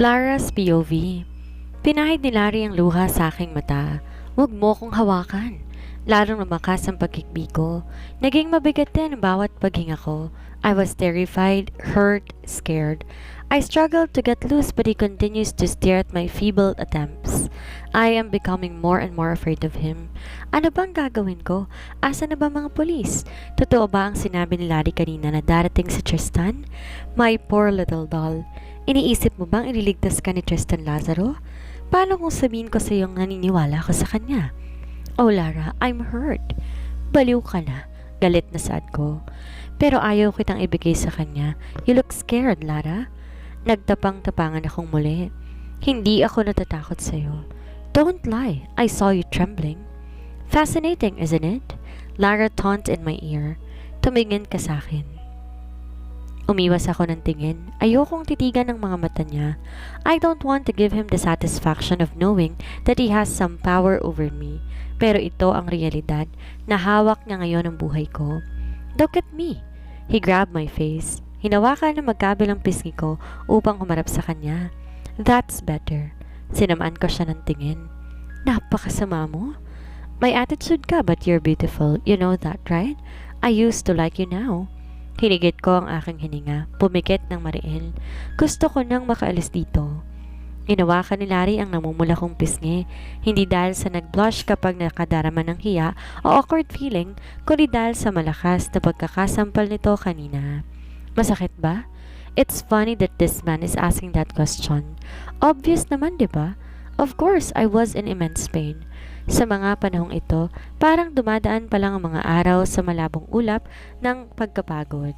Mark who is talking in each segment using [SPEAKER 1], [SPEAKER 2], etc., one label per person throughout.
[SPEAKER 1] Lara's POV. Pinahid ni Larry ang luha sa aking mata. Huwag mo kong hawakan. Lalong lumakas ang pagkikbi ko. Naging mabigat din ang bawat paghinga ko. I was terrified, hurt, scared. I struggled to get loose but he continues to stare at my feeble attempts. I am becoming more and more afraid of him. Ano bang gagawin ko? Asa na ba mga polis? Totoo ba ang sinabi ni Larry kanina na darating si Tristan? My poor little doll. Iniisip mo bang ililigtas ka ni Tristan Lazaro? Paano kung sabihin ko sa iyong naniniwala ko sa kanya? Oh Lara, I'm hurt. Baliw ka na. Galit na saad ko. Pero ayaw kitang ibigay sa kanya. You look scared, Lara. Nagtapang-tapangan akong muli. Hindi ako natatakot sa iyo. Don't lie. I saw you trembling. Fascinating, isn't it? Lara taunted in my ear. Tumingin ka sa akin. Umiwas ako ng tingin. Ayokong titigan ng mga mata niya. I don't want to give him the satisfaction of knowing that he has some power over me. Pero ito ang realidad na hawak niya ngayon ang buhay ko. Look at me. He grabbed my face. Hinawakan ng magkabilang pisngi ko upang humarap sa kanya. That's better. Sinamaan ko siya ng tingin. Napakasama mo. May attitude ka but you're beautiful. You know that, right? I used to like you now. Hinigit ko ang aking hininga, pumikit ng mariin. Gusto ko nang makaalis dito. Inawakan ni Larry ang namumula kong pisngi, hindi dahil sa nag-blush kapag nakadarama ng hiya o awkward feeling, kundi dahil sa malakas na pagkakasampal nito kanina. Masakit ba? It's funny that this man is asking that question. Obvious naman, di ba? Of course, I was in immense pain. Sa mga panahong ito, parang dumadaan pa lang ang mga araw sa malabong ulap ng pagkapagod.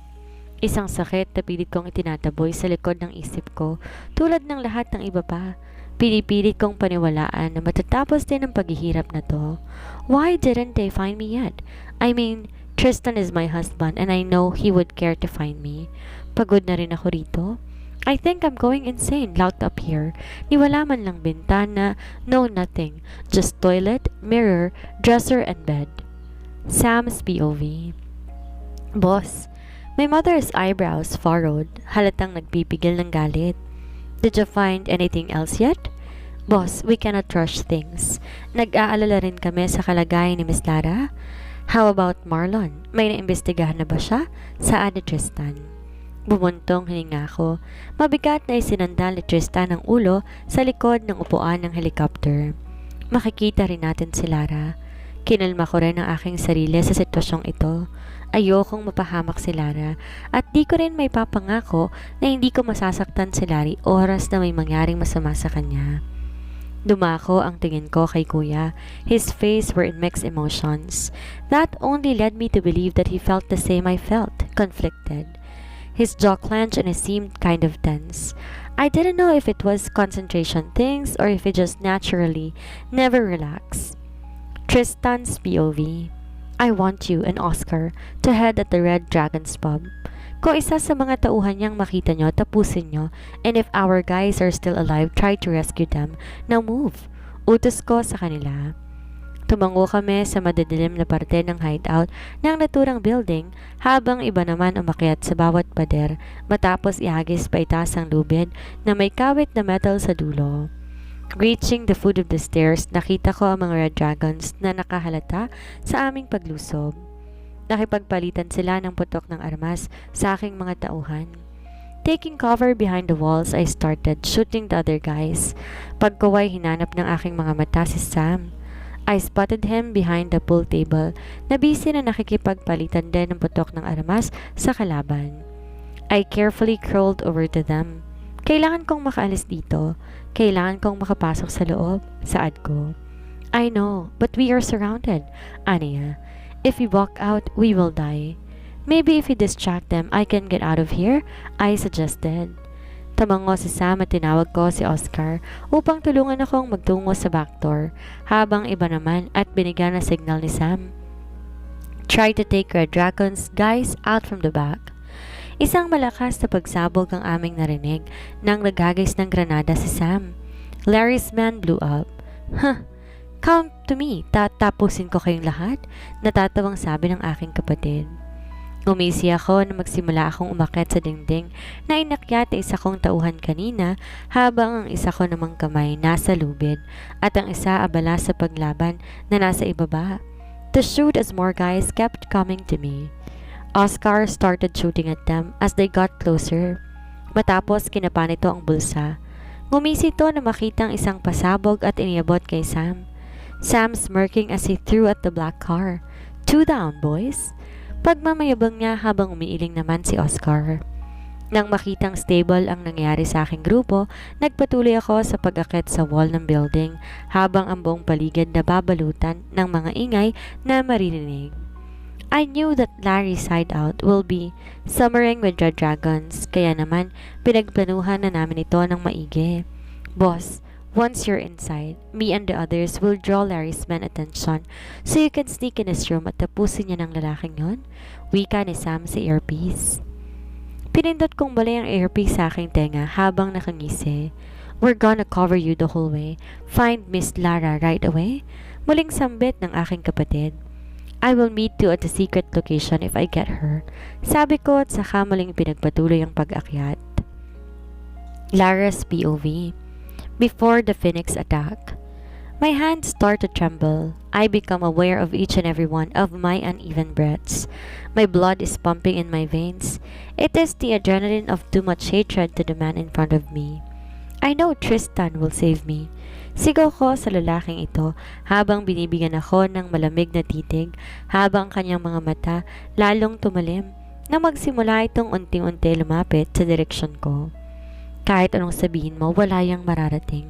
[SPEAKER 1] Isang sakit na pilit kong itinataboy sa likod ng isip ko, tulad ng lahat ng iba pa. Pinipilit kong paniwalaan na matatapos din ang paghihirap na to. Why didn't they find me yet? I mean, Tristan is my husband and I know he would care to find me. Pagod na rin ako rito. I think I'm going insane, locked up here. Ni wala man lang bintana, no nothing. Just toilet, mirror, dresser, and bed. Sam's POV. Boss, my mother's eyebrows furrowed, halatang nagpipigil ng galit. Did you find anything else yet? Boss, we cannot rush things. Nag-aalala rin kami sa kalagayan ni Miss Lara. How about Marlon? May naimbestigahan na ba siya? Saan ni Tristan? Bumuntong hininga ko. Mabigat na isinandal ni Tristan ang ulo sa likod ng upuan ng helicopter. Makikita rin natin si Lara. Kinalma ko rin ang aking sarili sa sitwasyong ito. Ayokong mapahamak si Lara at di ko rin may papangako na hindi ko masasaktan si Larry oras na may mangyaring masama sa kanya. Dumako ang tingin ko kay Kuya. His face were in mixed emotions. That only led me to believe that he felt the same I felt, conflicted. His jaw clenched and he seemed kind of tense. I didn't know if it was concentration things or if he just naturally never relaxed. Tristan's POV. I want you and Oscar to head at the Red Dragon's pub. Kung isa sa mga tauhan niyang makita nyo, tapusin nyo. And if our guys are still alive, try to rescue them. Now move. Utos ko sa kanila. Tumango kami sa madidilim na parte ng hideout ng naturang building habang iba naman umakyat sa bawat pader matapos ihagis pa itaas ang lubid na may kawit na metal sa dulo. Reaching the foot of the stairs, nakita ko ang mga Red Dragons na nakahalata sa aming paglusob. Nakipagpalitan sila ng putok ng armas sa aking mga tauhan. Taking cover behind the walls, I started shooting the other guys. Pagkaway hinanap ng aking mga mata si Sam. I spotted him behind the pool table na busy na nakikipagpalitan din ng putok ng armas sa kalaban. I carefully crawled over to them. Kailangan kong makaalis dito. Kailangan kong makapasok sa loob, saad ko. I know, but we are surrounded, Anya. If we walk out, we will die. Maybe if we distract them, I can get out of here, I suggested. Tamango si Sam at tinawag ko si Oscar upang tulungan akong magtungo sa back door, habang iba naman at binigyan na signal ni Sam. Try to take Red Dragon's guys out from the back. Isang malakas na pagsabog ang aming narinig nang nagagais ng granada si Sam. Larry's man blew up. Huh, count to me, tatapusin ko kayong lahat, natatawang sabi ng aking kapatid. Umisi ako na magsimula akong umakyat sa dingding na inakyat na isa kong tauhan kanina habang ang isa ko namang kamay nasa lubid at ang isa abala sa paglaban na nasa ibaba. To shoot as more guys kept coming to me. Oscar started shooting at them as they got closer. Matapos kinapa nito ang bulsa. Ngumisi to na makitang isang pasabog at iniabot kay Sam. Sam smirking as he threw at the black car. 2 down, boys. Pagmamayabang niya habang umiiling naman si Oscar. Nang makitang stable ang nangyari sa aking grupo, nagpatuloy ako sa pag-akit sa wall ng building habang ang buong paligid na babalutan ng mga ingay na maririnig. I knew that Larry's hideout will be summering with red dragons, kaya naman pinagplanuhan na namin ito ng maigi. Boss, once you're inside, me and the others will draw Larry's men attention so you can sneak in his room at tapusin niya ng lalaking yon. Wika ni Sam sa earpiece. Pinindot kong balay ang earpiece sa aking tenga habang nakangisi. We're gonna cover you the whole way. Find Miss Lara right away. Muling sambit ng aking kapatid. I will meet you at a secret location if I get her. Sabi ko at saka muling pinagpatuloy ang pag-akyat. Lara's POV. Before the Phoenix attack, my hands start to tremble. I become aware of each and every one of my uneven breaths. My blood is pumping in my veins. It is the adrenaline of too much hatred to the man in front of me. I know Tristan will save me. Sigaw ko sa lalaking ito habang binibigyan ako ng malamig na titig habang kanyang mga mata lalong tumalim na magsimula itong unting-unti lumapit sa direksyon ko. Kahit anong sabihin mo, wala yang mararating.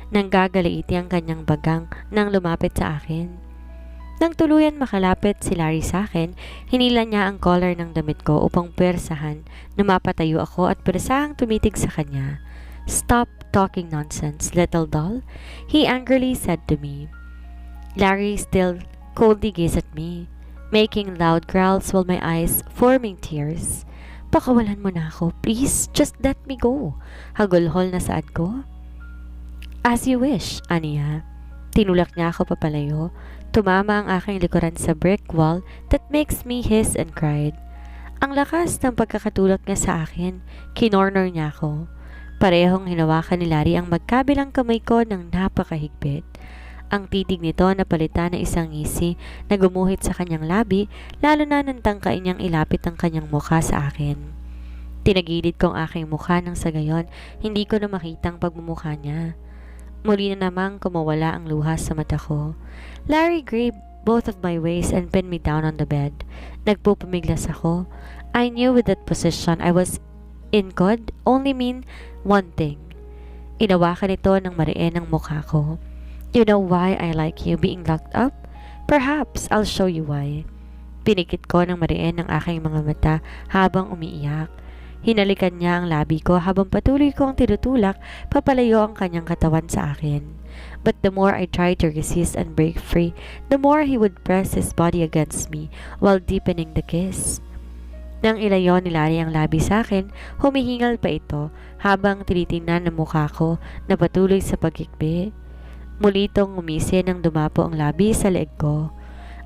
[SPEAKER 1] Nang gagalaiti ang kanyang bagang nang lumapit sa akin. Nang tuluyan makalapit si Larry sa akin, hinila niya ang collar ng damit ko upang pwersahan na mapatayo ako at persahang tumitig sa kanya. Stop talking nonsense, little doll, he angrily said to me. Larry still coldly gazed at me, making loud growls while my eyes forming tears. Pakawalan mo na ako, please, just let me go. Hagulhol na saad ko. As you wish, aniya. Tinulak niya ako papalayo. Tumama ang aking likuran sa brick wall that makes me hiss and cried. Ang lakas ng pagkakatulak niya sa akin, kinorner niya ako. Parehong hinawakan ni Larry ang magkabilang kamay ko ng napakahigpit. Ang titig nito napalitan ng isang ngisi na gumuhit sa kanyang labi, lalo na nang tangkain niyang ilapit ang kanyang mukha sa akin. Tinagilid ko ang aking mukha nang sa gayon, hindi ko na makitang pagmumukha niya. Muli na namang kumawala ang luha sa mata ko. Larry grabbed both of my waist and pinned me down on the bed. Nagpupumiglas ako. I knew with that position I was in could only mean one thing. Inawakan ito ng mariin ang mukha ko. You know why I like you being locked up? Perhaps I'll show you why. Pinikit ko ng mariin ang aking mga mata habang umiiyak. Hinalikan niya ang labi ko habang patuloy kong tinutulak papalayo ang kanyang katawan sa akin. But the more I tried to resist and break free, the more he would press his body against me while deepening the kiss. Nang ilayo ni Larry ang labi sa akin, humihingal pa ito habang tinitingnan ang mukha ko na patuloy sa pagkikbi. Muli itong umisi nang dumapo ang labi sa leeg ko.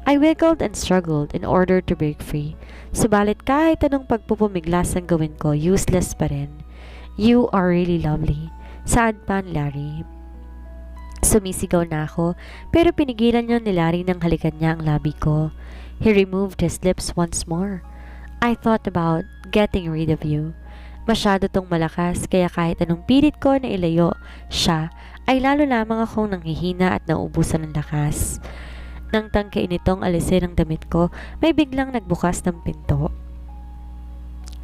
[SPEAKER 1] I wiggled and struggled in order to break free. Subalit kahit anong pagpupumiglas ang gawin ko, useless pa rin. You are really lovely. Saad pa ni Larry. Sumisigaw na ako, pero pinigilan niyo ni Larry nang halikan niya ang labi ko. He removed his lips once more. I thought about getting rid of you. Masyado tong malakas kaya kahit anong pilit ko na ilayo siya, ay lalo lamang akong nanghihina at nauubusan ng lakas. Nang tangkain itong alisin ang damit ko, may biglang nagbukas ng pinto.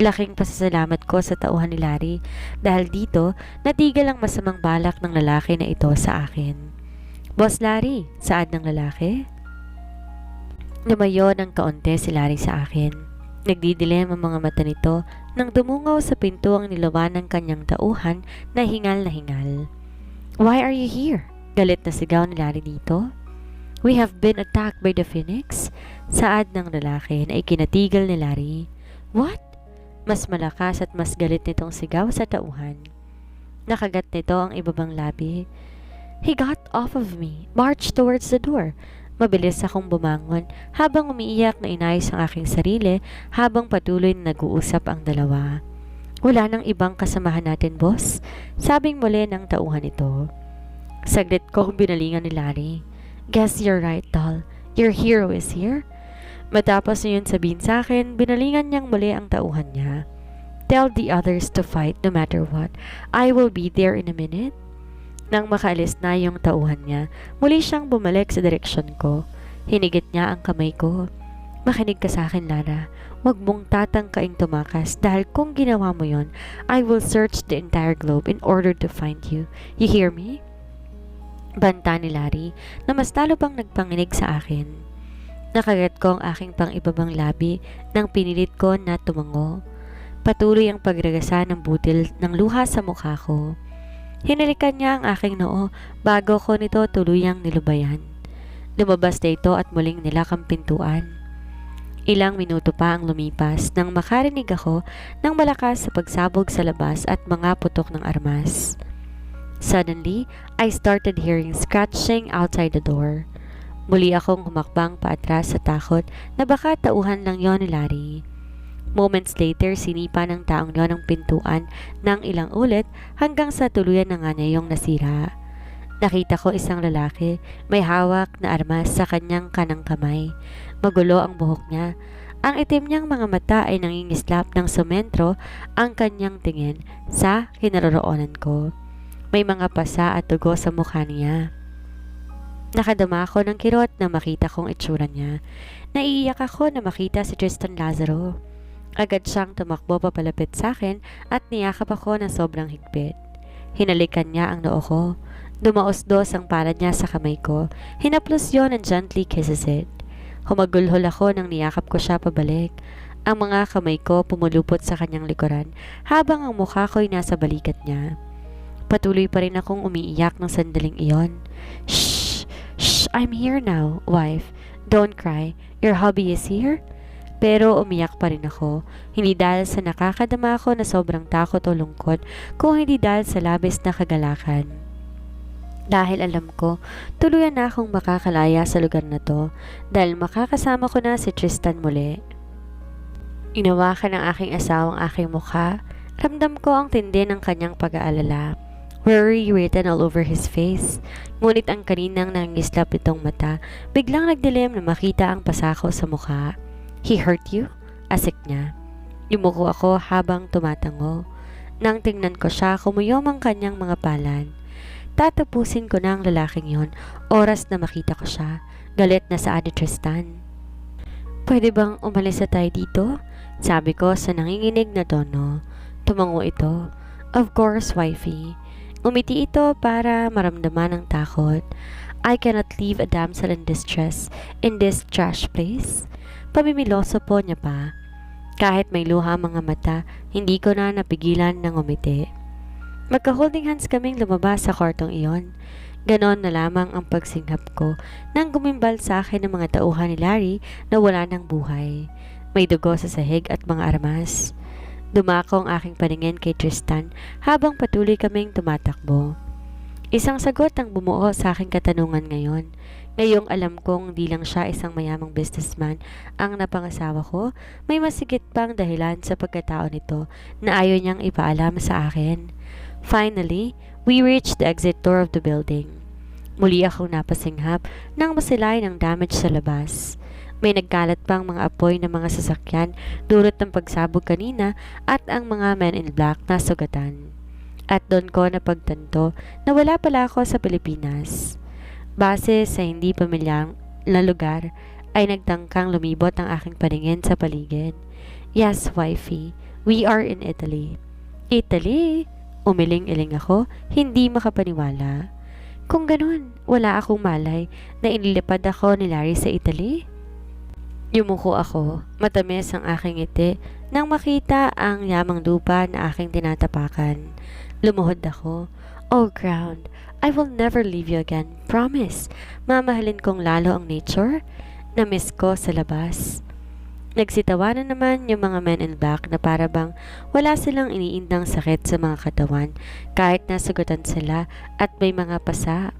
[SPEAKER 1] Laking pasasalamat ko sa tauhan ni Larry dahil dito natigil ang masamang balak ng lalaki na ito sa akin. Boss Larry, saad ng lalaki? Lumayo ng kaunti si Larry sa akin. Nagdidilim ang mga mata nito nang dumungaw sa pinto ang nilawan ng kanyang tauhan na hingal na hingal. Why are you here? Galit na sigaw ni Larry dito. We have been attacked by the Phoenix? Saad ng lalaki na ikinatigil ni Larry. What? Mas malakas at mas galit nitong sigaw sa tauhan. Nakagat nito ang ibabang labi. He got off of me, marched towards the door. Mabilis akong bumangon habang umiiyak na inayos ang aking sarili habang patuloy na nag-uusap ang dalawa. Wala nang ibang kasamahan natin, boss. Sabing muli ng tauhan ito. Saglit kong binalingan ni Larry. Guess you're right, doll. Your hero is here. Matapos niyon sabihin sa akin, binalingan niyang muli ang tauhan niya. Tell the others to fight no matter what. I will be there in a minute. Nang makaalis na yung tauhan niya, muli siyang bumalik sa direksyon ko. Hinigit niya ang kamay ko. Makinig ka sa akin, Lara. Huwag mong tatangkaing tumakas dahil kung ginawa mo yon, I will search the entire globe in order to find you. You hear me? Banta ni Larry na mas lalo pang nagpanginig sa akin. Nakagat ko ang aking pang-ibabang labi nang pinilit ko na tumango. Patuloy ang pagragasa ng butil ng luha sa mukha ko. Hinalikan niya ang aking noo bago ko nito tuluyang nilubayan. Lumabas na ito at muling nilakang pintuan. Ilang minuto pa ang lumipas nang makarinig ako ng malakas sa pagsabog sa labas at mga putok ng armas. Suddenly, I started hearing scratching outside the door. Muli akong humakbang paatras sa takot na baka tauhan lang yon ni Larry. Moments later, sinipa ng taong yon ang pintuan ng ilang ulit hanggang sa tuluyan na nga niya yung nasira. Nakita ko isang lalaki, may hawak na armas sa kanyang kanang kamay. Magulo ang buhok niya. Ang itim niyang mga mata ay nangingislap ng sementro ang kanyang tingin sa kinaroroonan ko. May mga pasa at dugo sa mukha niya. Nakadama ako ng kirot na makita kong itsura niya. Naiiyak ako na makita si Tristan Lazaro. Agad siyang tumakbo papalapit sa akin at niyakap ako na sobrang higpit. Hinalikan niya ang noo ko. Dumaos-dos ang palad niya sa kamay ko. Hinaplos yon and gently kisses it. Humagulhol ako nang niyakap ko siya pabalik. Ang mga kamay ko pumulupot sa kanyang likuran habang ang mukha ko'y nasa balikat niya. Patuloy pa rin akong umiiyak ng sandaling iyon. Shh! Shh! I'm here now, wife. Don't cry. Your hubby is here? Pero umiyak pa rin ako. Hindi dahil sa nakakadama ako na sobrang takot o lungkot, kung hindi dahil sa labis na kagalakan. Dahil alam ko, tuluyan na akong makakalaya sa lugar na to dahil makakasama ko na si Tristan muli. Inawakan ng aking asawang aking mukha. Ramdam ko ang tindi ng kanyang pag-aalala. Worry written all over his face. Ngunit ang kaninang nangislap itong mata, biglang nagdilim na makita ang pasako sa mukha. He hurt you? Asik niya. Yumuko ako habang tumatango. Nang tingnan ko siya, kumuyom ang kanyang mga palad. Tatapusin ko na ang lalaking yon, oras na makita ko siya. Galit na sa ni Tristan. Pwede bang umalis na tayo dito? Sabi ko sa nanginginig na tono. Tumango ito. Of course, wifey. Umiti ito para maramdaman ang takot. I cannot leave a damsel in distress in this trash place. Pamimiloso po niya pa. Kahit may luha mga mata, hindi ko na napigilan ng umiti. Magka-holding hands kaming lumabas sa kwartong iyon. Ganon na lamang ang pagsinghap ko nang gumimbal sa akin ng mga tauhan ni Larry na wala ng buhay. May dugo sa sahig at mga armas. Dumako ang aking paningin kay Tristan habang patuloy kaming tumatakbo. Isang sagot ang bumuo sa aking katanungan ngayon. Ngayong alam kong di lang siya isang mayamang businessman ang napangasawa ko, may masigit pang dahilan sa pagkatao nito na ayaw niyang ipaalam sa akin. Finally, we reached the exit door of the building. Muli akong napasinghap nang masilay ng damage sa labas. May nagkalat pang mga apoy ng mga sasakyan dulot ng pagsabog kanina at ang mga men in black na sugatan. At doon ko napagtanto na wala pala ako sa Pilipinas. Base sa hindi pamilyang na lugar ay nagtangkang lumibot ang aking paningin sa paligid. Yes, wifey, we are in Italy. Italy? Umiling-iling ako, hindi makapaniwala. Kung ganun, wala akong malay na inilipad ako ni Larry sa Italy. Yumuko ako, matamis ang aking ngiti nang makita ang yamang lupa na aking tinatapakan. Lumuhod ako. Oh ground, I will never leave you again, promise. Mamahalin kong lalo ang nature. Na-miss ko sa labas. Nagsitawanan naman yung mga men in black na para bang wala silang iniindang sakit sa mga katawan kahit nasugatan sila at may mga pasa.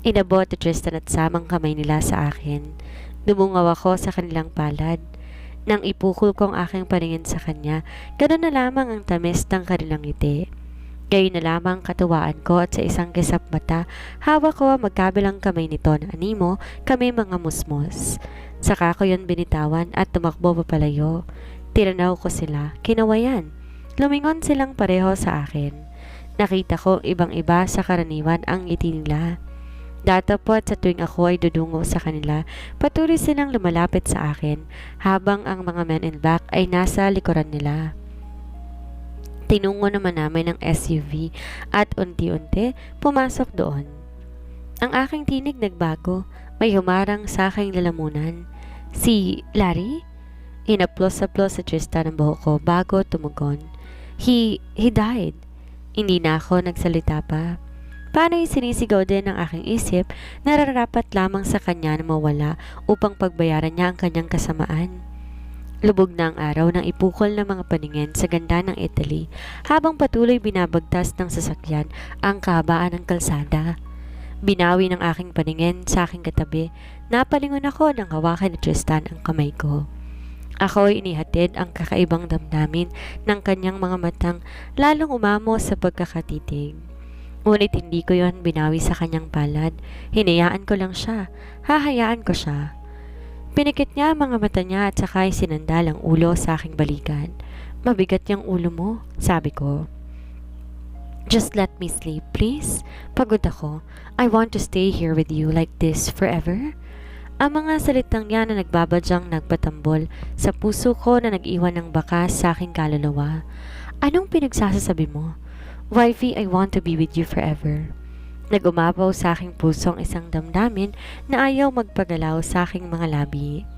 [SPEAKER 1] Inabot ni Tristan at Sam ang kamay nila sa akin. Dumungaw ako sa kanilang palad. Nang ipukol ko ang aking paningin sa kanya, ganoon na lamang ang tamis ng kanilang ngiti. Gayon na lamang katuwaan ko at sa isang kisap mata, hawak ko ang magkabilang kamay nito na animo kami mga musmos. Saka ko yun binitawan at tumakbo papalayo. Tiranaw ko sila, kinawayan. Lumingon silang pareho sa akin. Nakita ko ibang-iba sa karaniwan ang ngiti nila. Datapot sa tuwing ako ay dudungo sa kanila, patuloy silang lumalapit sa akin habang ang mga men in black ay nasa likuran nila. Tinungo naman namin ang SUV at unti-unti pumasok doon. Ang aking tinig nagbago, may humarang sa aking lalamunan. Si Larry? Inaplos-aplos sa Tristan ang buhok ko bago tumugon. He died. Hindi na ako nagsalita pa. Paano'y sinisigaw din ng aking isip, nararapat lamang sa kanya na mawala upang pagbayaran niya ang kanyang kasamaan. Lubog na ang araw nang ipukol ng mga paningin sa ganda ng Italy habang patuloy binabagtas ng sasakyan ang kahabaan ng kalsada. Binawi ng aking paningin sa aking katabi, napalingon ako nang hawakan ni Tristan ang kamay ko. Ako'y inihatid ang kakaibang damdamin ng kanyang mga matang lalong umamo sa pagkakatitig. Ngunit hindi ko yon binawi sa kanyang palad. Hinayaan ko lang siya. Hahayaan ko siya. Pinikit niya ang mga mata niya at sakay sinandal ang ulo sa aking balikan. Mabigat yung ulo mo, sabi ko. Just let me sleep, please. Pagod ako. I want to stay here with you like this forever. Ang mga salitang yan na nagbabadyang nagpatambol sa puso ko na nag-iwan ng bakas sa aking kaluluwa. Anong pinagsasasabi mo? Wifey, I want to be with you forever. Nag-umapaw sa aking puso ang isang damdamin na ayaw magpagalaw sa aking mga labi.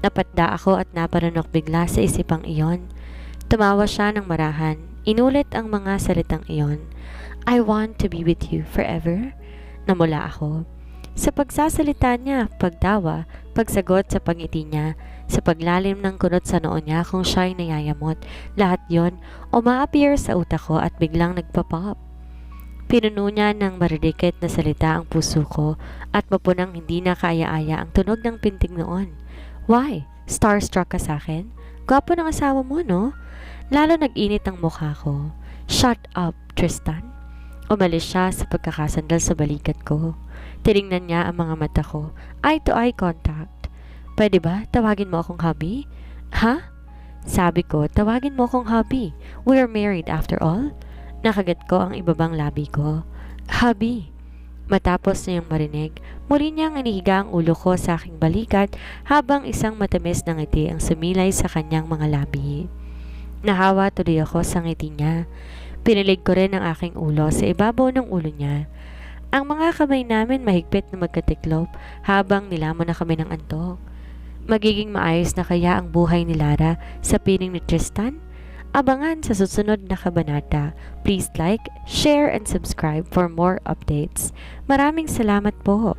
[SPEAKER 1] Napatda ako at naparanok bigla sa isipang iyon. Tumawa siya ng marahan. Inulit ang mga salitang iyon. I want to be with you forever. Namula ako. Sa pagsasalita niya, pagtawa, pagsagot sa pangiti niya, sa paglalim ng kunot sa noo niya kung siya'y nayayamot, lahat yon uma-appear sa utak ko at biglang nagpa-pop. Pinuno niya ng maridikit na salita ang puso ko at mapunang hindi na kaaya-aya ang tunog ng pintig noon. Why? Starstruck ka sa akin? Gwapo ng asawa mo, no? Lalo nag-init ang mukha ko. Shut up, Tristan. Umalis siya sa pagkakasandal sa balikat ko. Tiningnan niya ang mga mata ko. Eye-to-eye contact. Pwede ba tawagin mo akong hubby? Ha? Sabi ko, tawagin mo akong hubby. We're married after all. Nakagat ko ang ibabang labi ko. Hubby. Matapos niyang marinig, muli niyang inihiga ang ulo ko sa aking balikat habang isang matamis na ngiti ang sumilay sa kanyang mga labi. Nahawa tuloy ako sa ngiti niya. Pinilig ko rin ang aking ulo sa ibabaw ng ulo niya. Ang mga kamay namin mahigpit na magkatiklop habang nilamon na kami ng antok. Magiging maayos na kaya ang buhay ni Lara sa piling ni Tristan? Abangan sa susunod na kabanata. Please like, share, and subscribe for more updates. Maraming salamat po.